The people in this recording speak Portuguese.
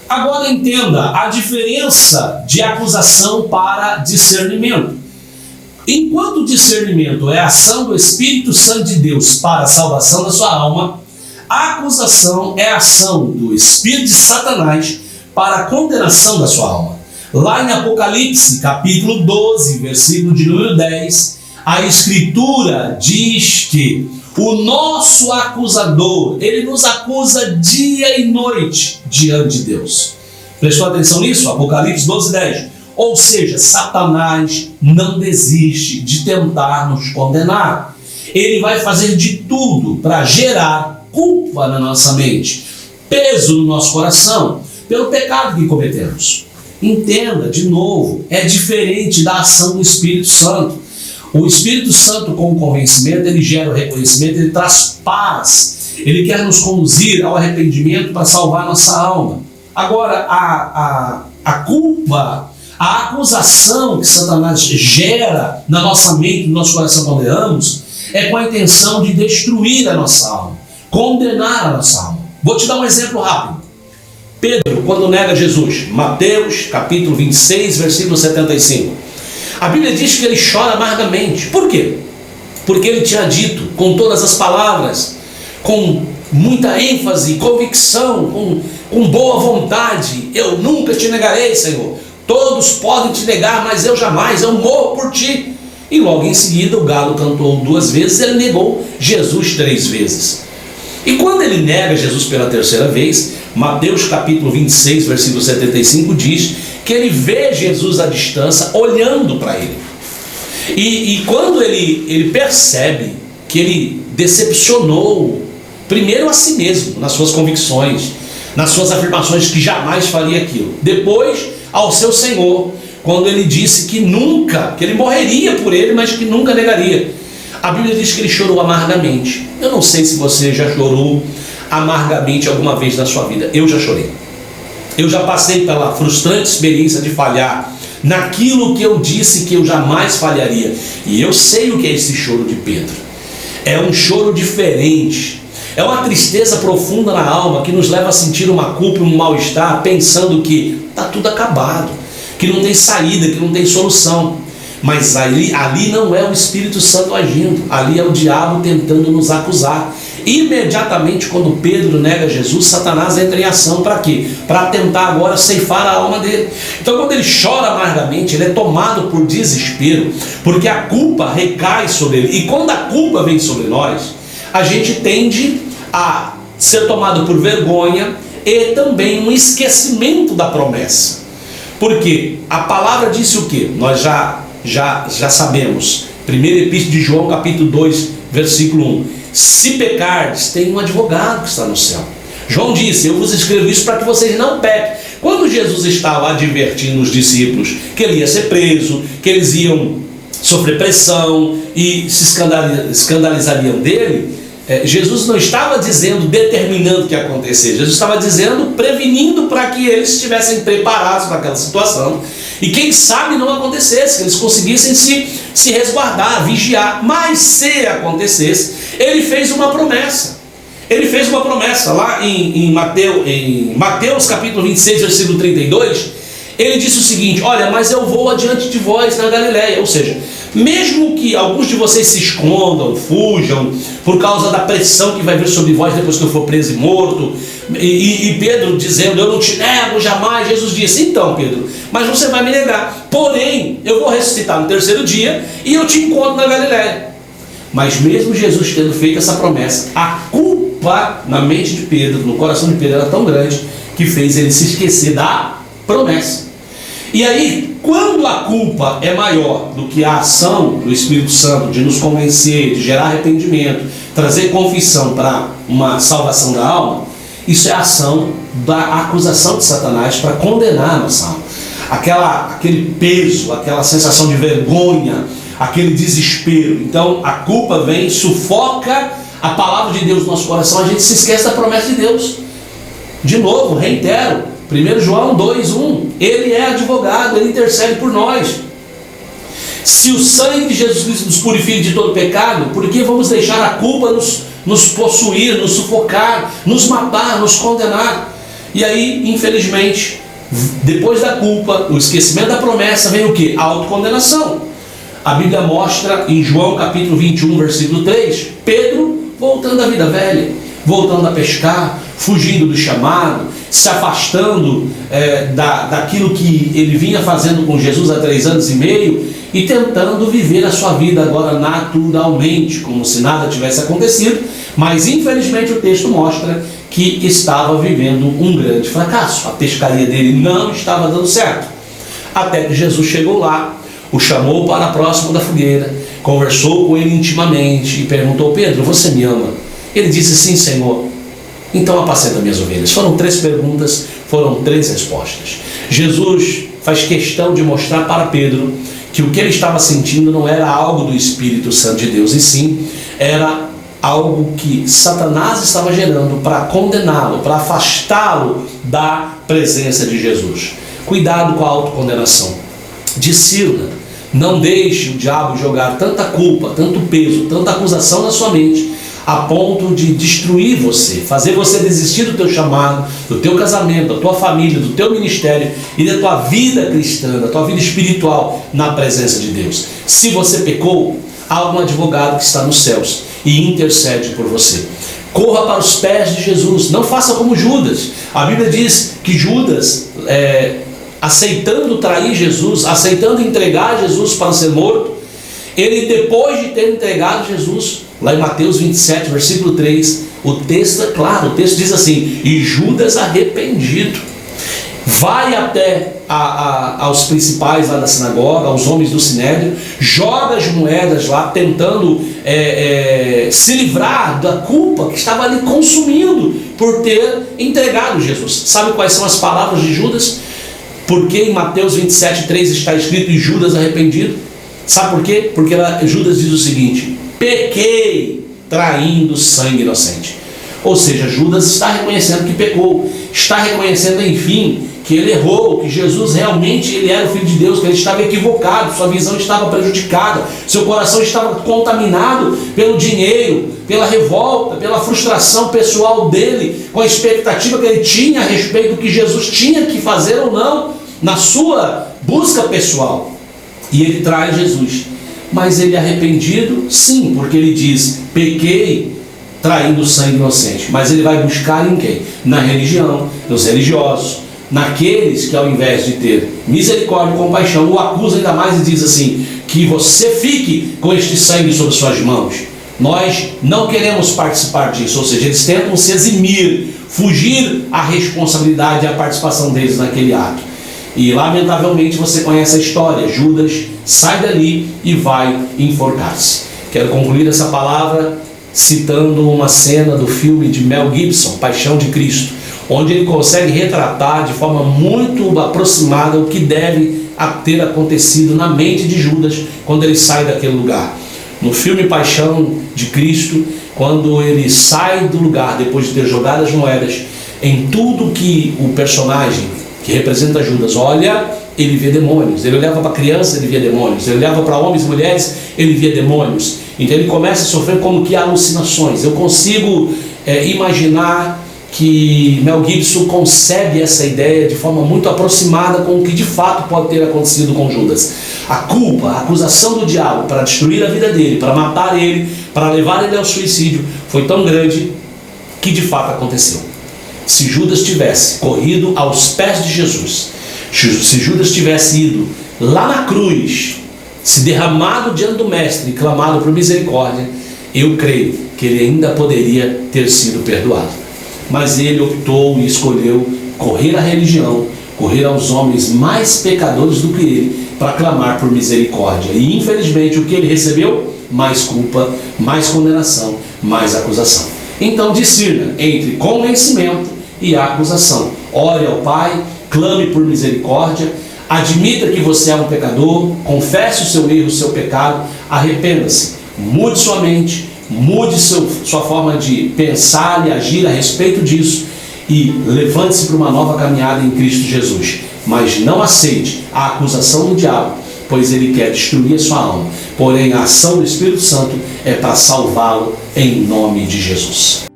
Agora entenda a diferença de acusação para discernimento. Enquanto o discernimento é a ação do Espírito Santo de Deus para a salvação da sua alma, a acusação é a ação do Espírito de Satanás para a condenação da sua alma. Lá em Apocalipse, capítulo 12, versículo de número 10, a Escritura diz que o nosso acusador, ele nos acusa dia e noite diante de Deus. Prestou atenção nisso? Apocalipse 12, 10. Ou seja, Satanás não desiste de tentar nos condenar. Ele vai fazer de tudo para gerar culpa na nossa mente, peso no nosso coração, pelo pecado que cometemos. Entenda, de novo, é diferente da ação do Espírito Santo. O Espírito Santo, com o convencimento, ele gera o reconhecimento, ele traz paz. Ele quer nos conduzir ao arrependimento para salvar nossa alma. Agora, a culpa, a acusação que Satanás gera na nossa mente, no nosso coração quando erramos, é com a intenção de destruir a nossa alma, condenar a nossa alma. Vou te dar um exemplo rápido. Pedro, quando nega Jesus, Mateus capítulo 26, versículo 75. A Bíblia diz que ele chora amargamente. Por quê? Porque ele tinha dito com todas as palavras, com muita ênfase, convicção, com boa vontade: eu nunca te negarei, Senhor. Todos podem te negar, mas eu jamais, eu morro por ti. E logo em seguida o galo cantou 2 vezes, ele negou Jesus 3 vezes. E quando ele nega Jesus pela 3ª vez, Mateus capítulo 26, versículo 75 diz que ele vê Jesus à distância olhando para ele. E quando ele percebe que ele decepcionou primeiro a si mesmo, nas suas convicções, nas suas afirmações que jamais faria aquilo, depois ao seu Senhor, quando ele disse que nunca, que ele morreria por ele, mas que nunca negaria. A Bíblia diz que ele chorou amargamente. Eu não sei se você já chorou amargamente alguma vez na sua vida. Eu já chorei. Eu já passei pela frustrante experiência de falhar naquilo que eu disse que eu jamais falharia. E eu sei o que é esse choro de Pedro. É um choro diferente. É uma tristeza profunda na alma que nos leva a sentir uma culpa e um mal-estar, pensando que está tudo acabado, que não tem saída, que não tem solução. Mas ali não é o Espírito Santo agindo, ali é o diabo tentando nos acusar. Imediatamente quando Pedro nega Jesus, Satanás entra em ação. Para quê? Para tentar agora ceifar a alma dele. Então quando ele chora amargamente, ele é tomado por desespero, porque a culpa recai sobre ele. E quando a culpa vem sobre nós, a gente tende a ser tomado por vergonha e também um esquecimento da promessa. Porque a palavra disse o quê? Nós já sabemos. Primeira Epístola de João, capítulo 2, versículo 1. Se pecardes, tem um advogado que está no céu. João disse: eu vos escrevo isso para que vocês não pequem. Quando Jesus estava advertindo os discípulos que ele ia ser preso, que eles iam sofrer pressão e se escandalizariam dele, Jesus não estava dizendo, determinando o que ia acontecer. Jesus estava dizendo, prevenindo para que eles estivessem preparados para aquela situação. E quem sabe não acontecesse, que eles conseguissem se resguardar, vigiar. Mas se acontecesse, ele fez uma promessa. Ele fez uma promessa lá em Mateus capítulo 26, versículo 32. Ele disse o seguinte: olha, mas eu vou adiante de vós na Galileia. Ou seja, mesmo que alguns de vocês se escondam, fujam, por causa da pressão que vai vir sobre vós depois que eu for preso e morto, e Pedro dizendo: eu não te nego jamais. Jesus disse: então Pedro, mas você vai me negar, porém eu vou ressuscitar no 3º dia e eu te encontro na Galileia. Mas mesmo Jesus tendo feito essa promessa, a culpa na mente de Pedro, no coração de Pedro, era tão grande que fez ele se esquecer da promessa. E aí, quando a culpa é maior do que a ação do Espírito Santo de nos convencer, de gerar arrependimento, trazer confissão para uma salvação da alma, isso é a ação da acusação de Satanás para condenar a nossa alma. Aquele peso, aquela sensação de vergonha, aquele desespero. Então a culpa vem, sufoca a palavra de Deus no nosso coração, a gente se esquece da promessa de Deus. De novo, reitero, 1 João 2:1, ele é advogado, ele intercede por nós. Se o sangue de Jesus Cristo nos purifica de todo pecado, por que vamos deixar a culpa nos possuir, nos sufocar, nos matar, nos condenar? E aí, infelizmente, depois da culpa, o esquecimento da promessa, vem o quê? A autocondenação. A Bíblia mostra em João capítulo 21, versículo 3, Pedro voltando à vida velha, voltando a pescar, fugindo do chamado, se afastando daquilo que ele vinha fazendo com Jesus há 3 anos e meio e tentando viver a sua vida agora naturalmente, como se nada tivesse acontecido, mas infelizmente o texto mostra que estava vivendo um grande fracasso. A pescaria dele não estava dando certo. Até que Jesus chegou lá, o chamou para próximo da fogueira, conversou com ele intimamente e perguntou: Pedro, você me ama? Ele disse: sim, Senhor. Então apacenta minhas ovelhas. Foram 3 perguntas, foram 3 respostas. Jesus faz questão de mostrar para Pedro que o que ele estava sentindo não era algo do Espírito Santo de Deus, e sim era algo que Satanás estava gerando para condená-lo, para afastá-lo da presença de Jesus. Cuidado com a autocondenação. Discirna. Não deixe o diabo jogar tanta culpa, tanto peso, tanta acusação na sua mente, a ponto de destruir você, fazer você desistir do teu chamado, do teu casamento, da tua família, do teu ministério e da tua vida cristã, da tua vida espiritual na presença de Deus. Se você pecou, há um advogado que está nos céus e intercede por você. Corra para os pés de Jesus, não faça como Judas. A Bíblia diz que Judas, aceitando trair Jesus, aceitando entregar Jesus para ser morto, ele, depois de ter entregado Jesus, lá em Mateus 27, versículo 3, o texto é claro, o texto diz assim: e Judas arrependido vai até aos principais lá da sinagoga, aos homens do sinédrio, joga as moedas lá, tentando se livrar da culpa que estava ali consumindo por ter entregado Jesus. Sabe quais são as palavras de Judas? Porque em Mateus 27, 3 está escrito: e Judas arrependido. Sabe por quê? Porque Judas diz o seguinte: pequei traindo sangue inocente. Ou seja, Judas está reconhecendo que pecou, está reconhecendo, enfim, que ele errou, que Jesus realmente ele era o Filho de Deus, que ele estava equivocado, sua visão estava prejudicada, seu coração estava contaminado pelo dinheiro, pela revolta, pela frustração pessoal dele, com a expectativa que ele tinha a respeito do que Jesus tinha que fazer ou não na sua busca pessoal. E ele traz Jesus. Mas ele é arrependido? Sim, porque ele diz: pequei traindo sangue inocente. Mas ele vai buscar em quem? Na religião, nos religiosos, naqueles que ao invés de ter misericórdia e compaixão, o acusa ainda mais e diz assim: que você fique com este sangue sobre suas mãos. Nós não queremos participar disso. Ou seja, eles tentam se eximir, fugir à responsabilidade e à participação deles naquele ato. E lamentavelmente você conhece a história. Judas sai dali e vai enforcar-se. Quero concluir essa palavra citando uma cena do filme de Mel Gibson, Paixão de Cristo, onde ele consegue retratar de forma muito aproximada o que deve ter acontecido na mente de Judas quando ele sai daquele lugar. No filme Paixão de Cristo, quando ele sai do lugar depois de ter jogado as moedas, em tudo que o personagem que representa Judas olha, ele vê demônios. Ele olhava para criança, ele via demônios. Ele olhava para homens e mulheres, ele via demônios. Então ele começa a sofrer como que alucinações. Eu consigo imaginar que Mel Gibson concebe essa ideia de forma muito aproximada com o que de fato pode ter acontecido com Judas. A culpa, a acusação do diabo para destruir a vida dele, para matar ele, para levar ele ao suicídio, foi tão grande que de fato aconteceu. Se Judas tivesse corrido aos pés de Jesus, se Judas tivesse ido lá na cruz, se derramado diante do Mestre e clamado por misericórdia, eu creio que ele ainda poderia ter sido perdoado. Mas ele optou e escolheu correr à religião, correr aos homens mais pecadores do que ele, para clamar por misericórdia. E infelizmente o que ele recebeu? Mais culpa, mais condenação, mais acusação. Então discirna entre convencimento e a acusação. Ore ao Pai, clame por misericórdia, admita que você é um pecador, confesse o seu erro, o seu pecado, arrependa-se, mude sua mente, mude sua forma de pensar e agir a respeito disso e levante-se para uma nova caminhada em Cristo Jesus. Mas não aceite a acusação do diabo, pois ele quer destruir a sua alma. Porém, a ação do Espírito Santo é para salvá-lo em nome de Jesus.